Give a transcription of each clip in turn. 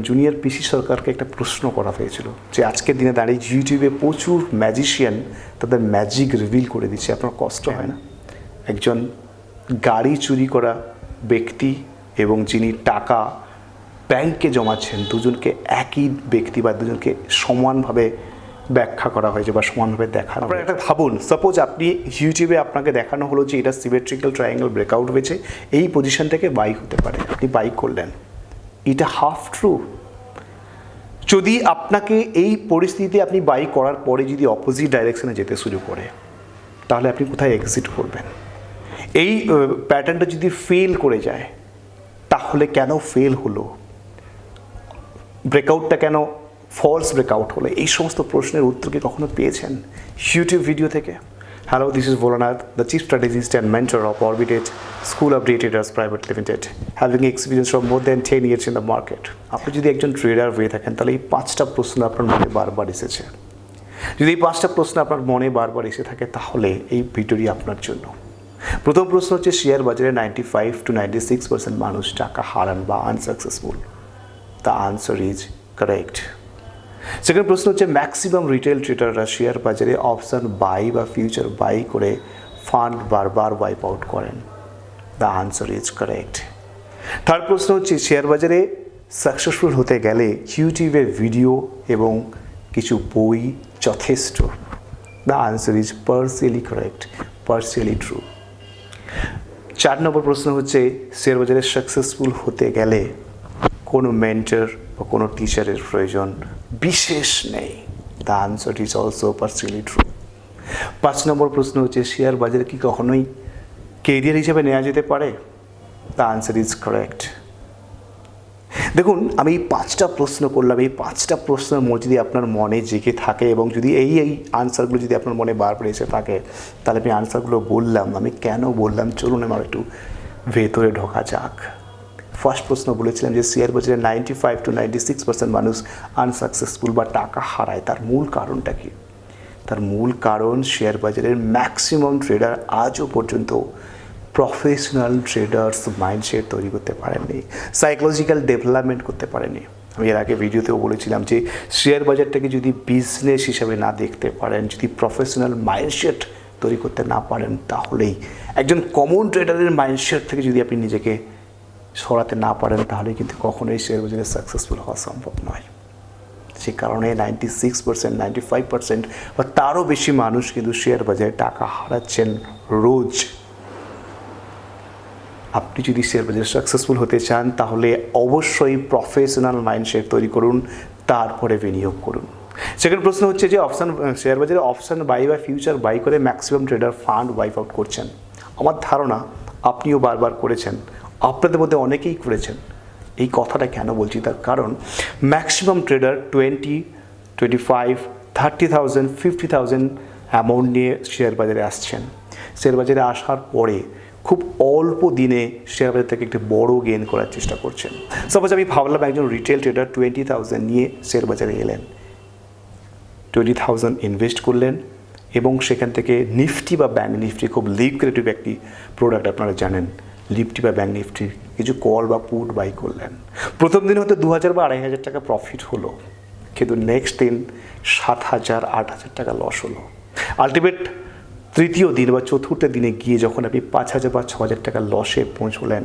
Junior পিসি সরকারকে একটা প্রশ্ন করা হয়েছিল যে আজকের দিনে দাঁড়িয়ে ইউটিউবে প্রচুর ম্যাজিশিয়ান তাদের ম্যাজিক রিভিল করে দিচ্ছে, আপনার কষ্ট হয় না? একজন গাড়ি চুরি করা ব্যক্তি এবং যিনি টাকা ব্যাংকে জমাচ্ছেন, দুজনকে একই ব্যক্তি বা দুজনকে সমানভাবে ব্যাখ্যা করা হয়েছে বা সমানভাবে দেখানো। আপনারা একটা ভাবুন, সাপোজ আপনি ইউটিউবে আপনাকে দেখানো হলো যে এটা সিমেট্রিক্যাল ট্রায়াঙ্গেল ব্রেকআউট হয়েছে, এই পজিশন থেকে বাই হতে পারে, আপনি বাই করলেন, এটা হাফ ট্রু। যদি আপনাকে এই পরিস্থিতিতে আপনি বাই করার পরে যদি অপোজিট ডাইরেকশনে যেতে শুরু করে, তাহলে আপনি কোথায় এক্সিট করবেন? এই প্যাটার্নটা যদি ফেল করে যায়, তাহলে কেন ফেল হলো, ব্রেকআউটটা কেন ফলস ব্রেকআউট হলো, এই সমস্ত প্রশ্নের উত্তর কি কখনো পেয়েছেন ইউটিউব ভিডিও থেকে? Hello, this is Bholanath, the chief strategist and mentor of Orbited school of day traders private limited, having experience for more than 10 years in the market. আপনি যদি একজন ট্রেডার হয়ে থাকেন, তাহলে এই 5টা প্রশ্ন আপনার মনে বারবার এসেছে। যদি এই 5টা প্রশ্ন আপনার মনে বারবার এসে থাকে, তাহলে এই ভিডিওটি আপনার জন্য। প্রথম প্রশ্ন হচ্ছে, শেয়ার বাজারে 95 to 96% মানুষ টাকা হারান বা unsuccessful. The answer is correct. Second প্রশ্ন হচ্ছে, ম্যাক্সিমাম রিটেল ট্রেডাররা শেয়ার বাজারে অপশন বাই বা ফিউচার বাই করে ফান্ড বারবার ওয়াইপ আউট করেন। The answer is correct. Third প্রশ্ন হচ্ছে, শেয়ার বাজারে সাকসেসফুল হতে গেলে ইউটিউবের ভিডিও এবং কিছু বই যথেষ্ট। The answer is partially correct, partially true. 4 নম্বর প্রশ্ন হচ্ছে, শেয়ার বাজারে সাকসেসফুল হতে গেলে কোনো মেন্টর বা কোনো টিচারের প্রয়োজন বিশেষ নেই। The answer is also partially true. 5 নম্বর প্রশ্ন হচ্ছে, শেয়ার বাজারে কি কখনোই কেরিয়ার হিসেবে নেওয়া যেতে পারে? The answer is correct. দেখুন, আমি এই 5টা প্রশ্ন করলাম, এই 5টা প্রশ্নের মধ্যে যদি আপনার মনে জেগে থাকে এবং যদি এই আনসারগুলো যদি আপনার মনে বারবার এসে থাকে, তাহলে আমি আনসারগুলো বললাম, আমি কেন বললাম, চলুন আমার একটু ভেতরে ঢোকা যাক। ফার্স্ট প্রশ্ন বলেছিলাম যে শেয়ার বাজারে 95 to 96% মানুষ আনসাকসেসফুল বা টাকা হারায়। তার মূল কারণটা কি? তার মূল কারণ, শেয়ার বাজারের ম্যাক্সিমাম ট্রেডার আজও পর্যন্ত প্রফেশনাল ট্রেডার্স মাইন্ডসেট তৈরি করতে পারেননি, সাইকোলজিক্যাল ডেভেলপমেন্ট করতে পারেনি। আমি এর আগে ভিডিওতেও বলেছিলাম যে শেয়ার বাজারটাকে যদি বিজনেস হিসাবে না দেখতে পারেন, যদি প্রফেশনাল মাইন্ডসেট তৈরি করতে না পারেন, তাহলেই একজন কমন ট্রেডারের মাইন্ডসেট থেকে যদি আপনি নিজেকে সরাতে না পারেন, তাহলে কিন্তু কখনোই শেয়ার বাজারে সাকসেসফুল হওয়া সম্ভব নয়। সে কারণে 96%, 95% বা তারও বেশি মানুষ কিন্তু শেয়ার বাজারে টাকা হারাচ্ছেন রোজ। আপনি যদি শেয়ার বাজারে সাকসেসফুল হতে চান, তাহলে অবশ্যই প্রফেশনাল মাইন্ডসেট তৈরি করুন, তারপরে বিনিয়োগ করুন। সেকেন্ড প্রশ্ন হচ্ছে যে শেয়ার বাজারে অপশন বাই বা ফিউচার বাই করে maximum trader fund wipe out করছেন। আমার ধারণা আপনিও বারবার করেছেন, আপনাদের মধ্যে অনেকেই করেছেন। এই কথাটা কেন বলছি, তার কারণ ম্যাক্সিমাম ট্রেডার 20, 25, 30,000, 50,000 অ্যামাউন্ট নিয়ে শেয়ার বাজারে আসছেন। শেয়ার বাজারে আসার পরে খুব অল্প দিনে শেয়ার বাজার থেকে একটি বড় গেইন করার চেষ্টা করছেন। সাপোজ আমি ভাবলাম একজন রিটেল ট্রেডার 20,000 নিয়ে শেয়ার বাজারে এলেন, 20,000 ইনভেস্ট করলেন এবং সেখান থেকে নিফটি বা ব্যাঙ্ক নিফটি, খুব লিকুইড একটি প্রোডাক্ট আপনারা জানেন, নিফটি বা ব্যাঙ্ক নিফটি কিছু কল বা পুট বাই করলেন। প্রথম দিন হয়তো 2,000 বা 2,500 টাকা প্রফিট হলো, কিন্তু নেক্সট দিন 7,000, 8,000 টাকা লস হলো। আলটিমেট তৃতীয় দিন বা চতুর্থ দিনে গিয়ে যখন আপনি 5,000 বা 6,000 টাকা লসে পৌঁছলেন,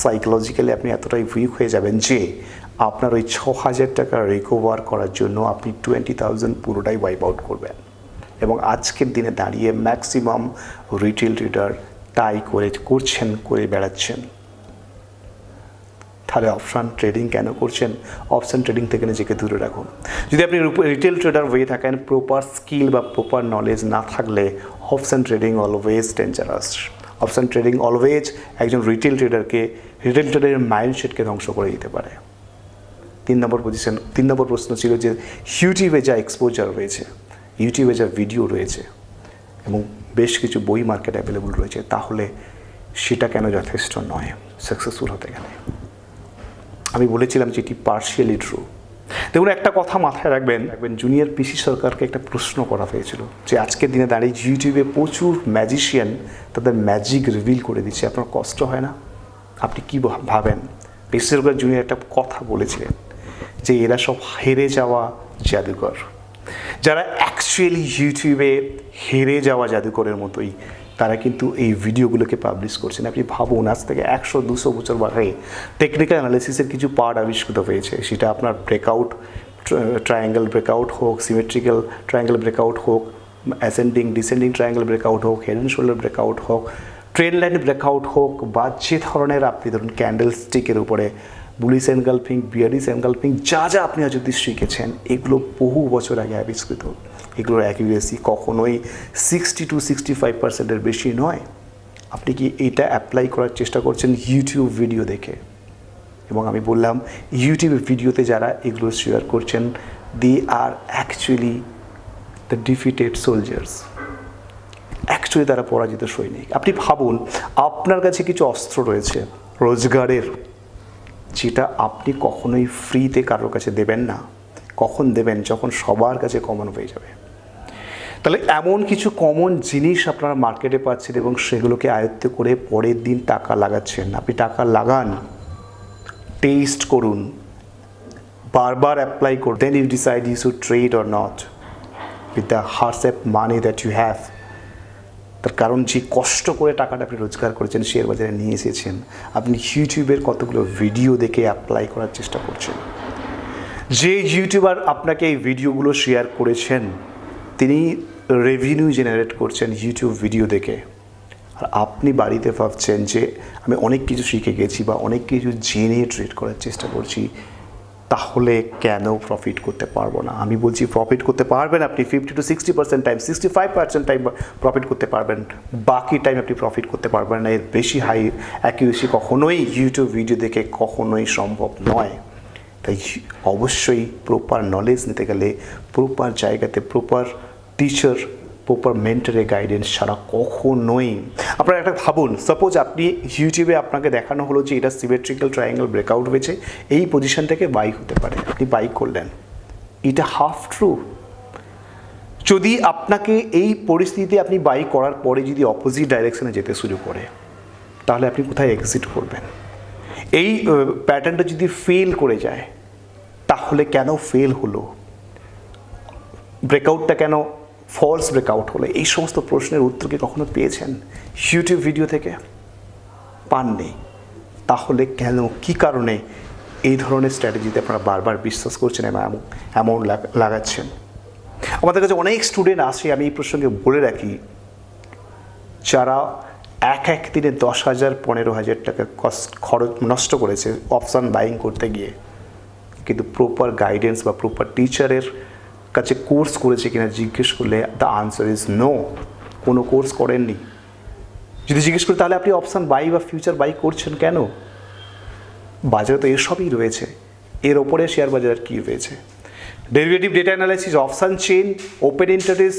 সাইকোলজিক্যালি আপনি এতটাই উইক হয়ে যাবেন যে আপনার ওই 6,000 টাকা রিকভার করার জন্য আপনি 20,000 পুরোটাই ওয়াইপ আউট করবেন। এবং আজকের দিনে দাঁড়িয়ে ম্যাক্সিমাম রিটেল ট্রেডার তাই করে বেড়াচ্ছেন। তাহলে অপশান ট্রেডিং কেন করছেন? অপশান ট্রেডিং থেকে নিজেকে দূরে রাখুন। যদি আপনি রিটেল ট্রেডার হয়ে থাকেন, প্রপার স্কিল বা প্রপার নলেজ না থাকলে option trading always dangerous. Option trading always একজন রিটেল ট্রেডারের মাইন্ডসেটকে ধ্বংস করে দিতে পারে। 3 নম্বর প্রশ্ন ছিল যে ইউটিউবে যা এক্সপোজার রয়েছে, ইউটিউবে যা ভিডিও রয়েছে এবং বেশ কিছু বই মার্কেট অ্যাভেলেবল রয়েছে, তাহলে সেটা কেন যথেষ্ট নয় সাকসেসফুল হতে গেলে? আমি বলেছিলাম যে এটি পার্শিয়ালি ট্রু। দেখুন, একটা কথা মাথায় রাখবেন, জুনিয়র পিসি সরকারকে একটা প্রশ্ন করা হয়েছিল যে আজকের দিনে দাঁড়িয়ে ইউটিউবে প্রচুর ম্যাজিশিয়ান তাদের ম্যাজিক রিভিল করে দিচ্ছে, আপনার কষ্ট হয় না? আপনি কি ভাবেন? পিসি সরকার জুনিয়র একটা কথা বলেছিলেন যে এরা সব হেরে যাওয়া জাদুকর, যারা অ্যাকচুয়ালি ইউটিউবে হেরে যাওয়া জাদুকরের মতোই তারা কিন্তু এই ভিডিওগুলোকে পাবলিশ করছেন। আপনি ভাবুন, আজ থেকে 100-200 বছর আগে টেকনিক্যাল অ্যানালিসিসের কিছু পার্ট আবিষ্কৃত হয়েছে, সেটা আপনার ব্রেকআউট ট্রায়াঙ্গেল ব্রেকআউট হোক, সিমেট্রিক্যাল ট্রায়াঙ্গেল ব্রেকআউট হোক, অ্যাসেন্ডিং ডিসেন্ডিং ট্রায়াঙ্গেল ব্রেকআউট হোক, হেড অ্যান্ড শোল্ডার ব্রেকআউট হোক, ট্রেন লাইন ব্রেকআউট হোক, বা যে ধরনের আপনি ধরুন ক্যান্ডেল স্টিকের উপরে বুলিশ এনগালফিং, বিয়ারিশ এনগালফিং, যা যা আপনি যদি শিখেছেন এগুলো বহু বছর আগে আবিষ্কৃত। এগুলোর অ্যাকিউরেসি কখনোই 60-65% বেশি নয়। আপনি কি এটা অ্যাপ্লাই করার চেষ্টা করছেন ইউটিউব ভিডিও দেখে? এবং আমি বললাম ইউটিউব ভিডিওতে যারা এগুলো শেয়ার করছেন, they are actually the defeated soldiers, actually তারা পরাজিত সৈনিক। আপনি ভাবুন, আপনার কাছে কিছু অস্ত্র রয়েছে রোজগারের, যেটা আপনি কখনোই ফ্রিতে কারোর কাছে দেবেন না। কখন দেবেন? যখন সবার কাছে কমন হয়ে যাবে। তাহলে এমন কিছু কমন জিনিস আপনারা মার্কেটে পাচ্ছেন এবং সেগুলোকে আয়ত্ত করে পরের দিন টাকা লাগাচ্ছেন। আপনি টাকা লাগান, টেস্ট করুন, বারবার অ্যাপ্লাই করুন, then you decide you should trade or not with the হার্সেপ মানি দ্যাট ইউ হ্যাভ। তার কারণ যে কষ্ট করে টাকাটা আপনি রোজগার করেছেন, শেয়ার বাজারে নিয়ে এসেছেন, আপনি ইউটিউবের কতগুলো ভিডিও দেখে অ্যাপ্লাই করার চেষ্টা করছেন। যে ইউটিউবার আপনাকে এই ভিডিওগুলো শেয়ার করেছেন তিনি রেভিনিউ জেনারেট করছেন ইউটিউব ভিডিও দেখে, আর আপনি বাড়িতে ভাবছেন যে আমি অনেক কিছু শিখে গেছি বা অনেক কিছু জেনে ট্রেড করার চেষ্টা করছি, তাহলে কেন প্রফিট করতে পারবো না? আমি বলছি প্রফিট করতে পারবেন আপনি 50-60% টাইম, 65% টাইম প্রফিট করতে পারবেন, বাকি টাইম আপনি প্রফিট করতে পারবেন না। এর বেশি হাই অ্যাকিউরেসি কখনোই ইউটিউব ভিডিও দেখে কখনোই সম্ভব নয়। তাই অবশ্যই প্রপার নলেজ নিতে গেলে প্রপার জায়গাতে প্রপার টিচার, প্রপার মেন্টরের গাইডেন্স ছাড়া কখনোই। আপনারা একটা ভাবুন, সাপোজ আপনি ইউটিউবে আপনাকে দেখানো হলো যে এটা সিমেট্রিক্যাল ট্রায়াঙ্গেল ব্রেকআউট হয়েছে, এই পজিশন থেকে বাই হতে পারে, আপনি বাই করলেন, এটা হাফ ট্রু। যদি আপনাকে এই পরিস্থিতিতে আপনি বাই করার পরে যদি অপোজিট ডাইরেকশনে যেতে শুরু করে, তাহলে আপনি কোথায় এক্সিট করবেন? এই প্যাটার্নটা যদি ফেল করে যায়, তাহলে কেন ফেল হলো? ব্রেকআউটটা কেন ফলস ব্রেকআউট হলো? এই সমস্ত প্রশ্নের উত্তর কি কখনো পেয়েছেন ইউটিউব ভিডিও থেকে? পাননি। তাহলে কেন, কী কারণে এই ধরনের স্ট্র্যাটেজিতে আপনারা বারবার বিশ্বাস করছেন এবং এমন লাগাচ্ছেন? আমাদের কাছে অনেক স্টুডেন্ট আসে, আমি এই প্রসঙ্গে বলে রাখি, যারা এক দিনে 10,000 15,000 টাকা খরচ নষ্ট করেছে অপশান বাইং করতে গিয়ে, কিন্তু প্রপার গাইডেন্স বা প্রপার টিচারের কাছে কোর্স করেছে কিনা জিজ্ঞেস করলে দ্য আনসার ইজ নো, কোনো কোর্স করেননি। যদি জিজ্ঞেস করি তাহলে আপনি অপশান বাই বা ফিউচার বাই করছেন কেন? বাজারে তো এসবই রয়েছে, এর ওপরে শেয়ার বাজার কী রয়েছে? Derivative data analysis, option chain, open ইন্টারেস,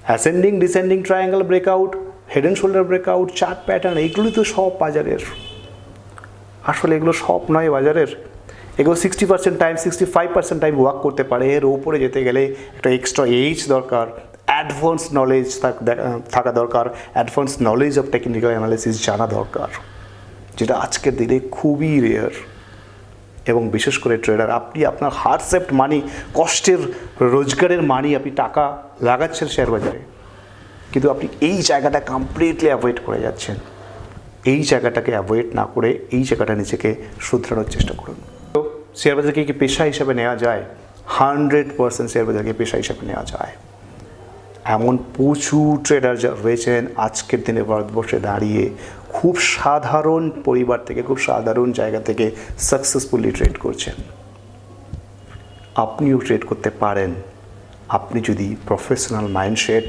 ascending descending triangle breakout, head and shoulder breakout, chart pattern, এগুলোই তো সব বাজারের। আসলে এগুলো সব নয় বাজারের। এগুলো 60% টাইম 65% টাইম ওয়ার্ক করতে পারে। এর উপরে যেতে গেলে একটা এক্সট্রা এজ দরকার, অ্যাডভান্স নলেজ থাকা দরকার, advance knowledge of technical analysis জানা দরকার, যেটা আজকের দিনে খুবই রেয়ার। এবং বিশেষ করে ট্রেডার, আপনি আপনার হার্ডসেপ্ট মানি, কষ্টের রোজগারের মানি আপনি টাকা লাগাচ্ছেন শেয়ার বাজারে, কিন্তু আপনি এই জায়গাটা কমপ্লিটলি অ্যাভয়েড করে যাচ্ছেন। এই জায়গাটাকে অ্যাভয়েড না করে এই জায়গাটা নিজেকে শুধরানোর চেষ্টা করুন। তো শেয়ার বাজারকে কি পেশা হিসাবে নেওয়া যায়? 100% শেয়ার বাজারকে পেশা হিসাবে নেওয়া যায়। এমন প্রচুর ট্রেডার যা রয়েছেন আজকের দিনে ভারতবর্ষে দাঁড়িয়ে খুব সাধারণ পরিবার থেকে, খুব সাধারণ জায়গা থেকে সাকসেসফুলি ট্রেড করছেন। আপনিও ট্রেড করতে পারেন, আপনি যদি প্রফেশনাল মাইন্ডসেট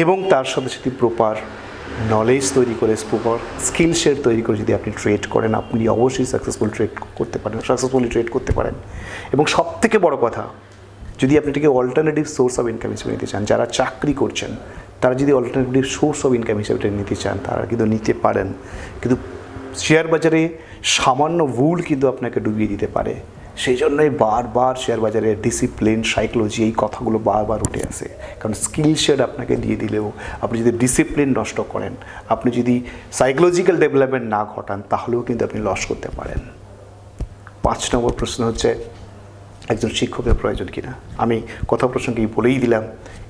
এবং তার সাথে সাথে প্রপার নলেজ তৈরি করে, প্রপার স্কিল সেট তৈরি করে যদি আপনি ট্রেড করেন, আপনি অবশ্যই সাকসেসফুলি ট্রেড করতে পারেন। এবং সবথেকে বড় কথা, যদি আপনি এটাকে অল্টারনেটিভ সোর্স অফ ইনকাম হিসেবে নিতে চান, যারা চাকরি করছেন তারা যদি অল্টারনেটিভ সোর্স অফ ইনকাম হিসেবে নিতে চান, তারা কিন্তু নিতে পারেন। কিন্তু শেয়ার বাজারে সামান্য ভুল কিন্তু আপনাকে ডুবিয়ে দিতে পারে। সেই জন্যই বারবার শেয়ার বাজারে ডিসিপ্লিন, সাইকোলজি, এই কথাগুলো বারবার উঠে আসে। কারণ স্কিল সেট আপনাকে দিয়ে দিলেও আপনি যদি ডিসিপ্লিন নষ্ট করেন, আপনি যদি সাইকোলজিক্যাল ডেভেলপমেন্ট না ঘটান, তাহলেও কিন্তু আপনি লস করতে পারেন। 5 নম্বর প্রশ্ন হচ্ছে একজন শিক্ষকের প্রয়োজন কিনা। আমি কথা প্রসঙ্গে বলেই দিলাম,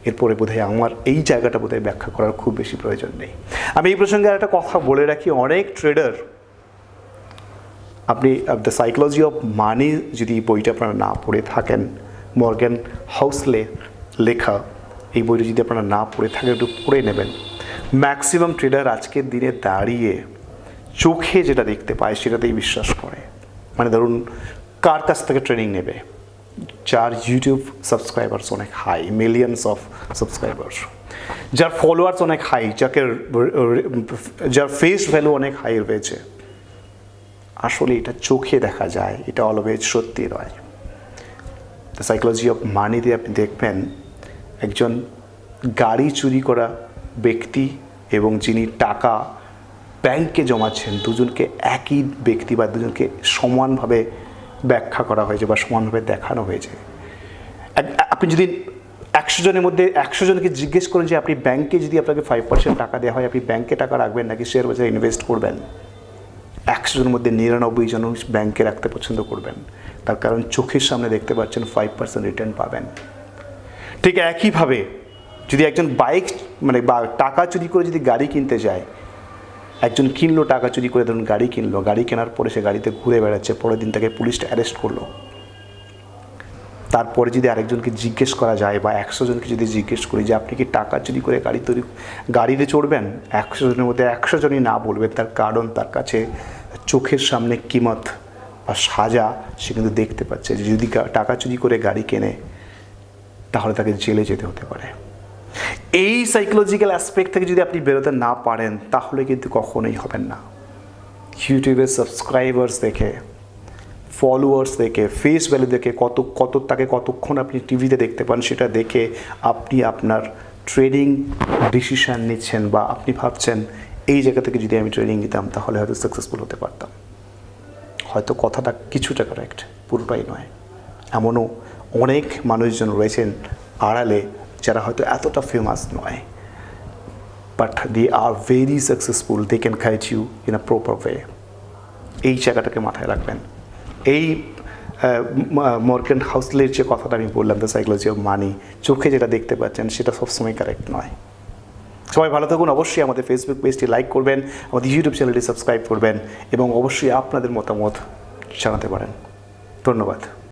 এরপরে বোধহয় আমার এই জায়গাটা বোধহয় ব্যাখ্যা করার খুব বেশি প্রয়োজন নেই। আমি এই প্রসঙ্গে আর একটা কথা বলে রাখি, অনেক ট্রেডার, আপনি দ্য সাইকোলজি অফ মানি যদি বইটা আপনারা না পড়ে থাকেন, মর্গ্যান হাউসলে লেখা এই বইটা যদি আপনারা না পড়ে থাকেন, একটু পড়ে নেবেন। ম্যাক্সিমাম ট্রেডার আজকের দিনে দাঁড়িয়ে চোখে যেটা দেখতে পায় সেটাতেই বিশ্বাস করে। মানে ধরুন কার কাছ থেকে ট্রেনিং নেবে, যার ইউটিউব সাবস্ক্রাইবার্স অনেক হাই, মিলিয়নস অফ সাবস্ক্রাইবার্স, যার ফলোয়ার্স অনেক হাই, যার ফেস ভ্যালু অনেক হাই রয়েছে। আসলে এটা চোখে দেখা যায়, এটা অলওয়েজ সত্যি নয়। দ্য সাইকোলজি অফ মানিতে আপনি দেখবেন একজন গাড়ি চুরি করা ব্যক্তি এবং যিনি টাকা ব্যাংকে জমাচ্ছেন, দুজনকে একই ব্যক্তি বা দুজনকে সমানভাবে ব্যাখ্যা করা হয়েছে বা সমানভাবে দেখানো হয়েছে। আপনি যদি 100 জনের মধ্যে 100 জনকে জিজ্ঞেস করেন যে আপনি ব্যাংকে যদি আপনাকে 5% টাকা দেওয়া হয়, আপনি ব্যাংকে টাকা রাখবেন নাকি শেয়ার বাজারে ইনভেস্ট করবেন, 100 জনের মধ্যে 99 জন ব্যাংকে রাখতে পছন্দ করবেন। তার কারণ চোখের সামনে দেখতে পাচ্ছেন 5% রিটার্ন পাবেন। ঠিক একইভাবে যদি একজন বাইক মানে বা টাকা চুরি করে যদি গাড়ি কিনতে যায়, একজন কিনলো টাকা চুরি করে, ধরুন গাড়ি কিনলো, গাড়ি কেনার পরে সে গাড়িতে ঘুরে বেড়াচ্ছে, পরের দিন তাকে পুলিশটা অ্যারেস্ট করলো। তারপরে যদি আরেকজনকে জিজ্ঞেস করা যায় বা 100 জনকে যদি জিজ্ঞেস করি যে আপনি কি টাকা চুরি করে গাড়িতে চড়বেন, 100 জনের মধ্যে 100 জনই না বলবেন। তার কারণ তার কাছে চোখের সামনে কিমত বা সাজা সে কিন্তু দেখতে পাচ্ছে যে যদি টাকা চুরি করে গাড়ি কেনে তাহলে তাকে জেলে যেতে হতে পারে। এই সাইকোলজিক্যাল অ্যাসপেক্ট থেকে যদি আপনি বেরোতে না পারেন তাহলে কিন্তু কখনোই হবেন না। ইউটিউবের সাবস্ক্রাইবার্স দেখে, ফলোয়ার্স দেখে, ফেস ভ্যালু দেখে, তাকে কতক্ষণ আপনি টিভিতে দেখতে পান সেটা দেখে আপনি আপনার ট্রেডিং ডিসিশান নিচ্ছেন বা আপনি ভাবছেন এই জায়গা থেকে যদি আমি ট্রেনিং নিতাম তাহলে হয়তো সাকসেসফুল হতে পারতাম। হয়তো কথাটা কিছুটা কারেক্ট, পুরোটাই নয়। এমনও অনেক মানুষজন রয়েছেন আড়ালে যারা হয়তো এতটা ফেমাস নয়, but they are very successful, they can guide you in a proper way. এই জায়গাটাকে মাথায় রাখবেন। এই মর্গ্যান হাউসলের যে কথাটা আমি বললাম, দ্য সাইকোলজি অফ মানি, চোখে যেটা দেখতে পাচ্ছেন সেটা সবসময় কারেক্ট নয়। সবাই ভালো থাকুন। অবশ্যই আমাদের ফেসবুক পেজটি লাইক করবেন, আমাদের ইউটিউব চ্যানেলটি সাবস্ক্রাইব করবেন এবং অবশ্যই আপনাদের মতামত জানাতে পারেন। ধন্যবাদ।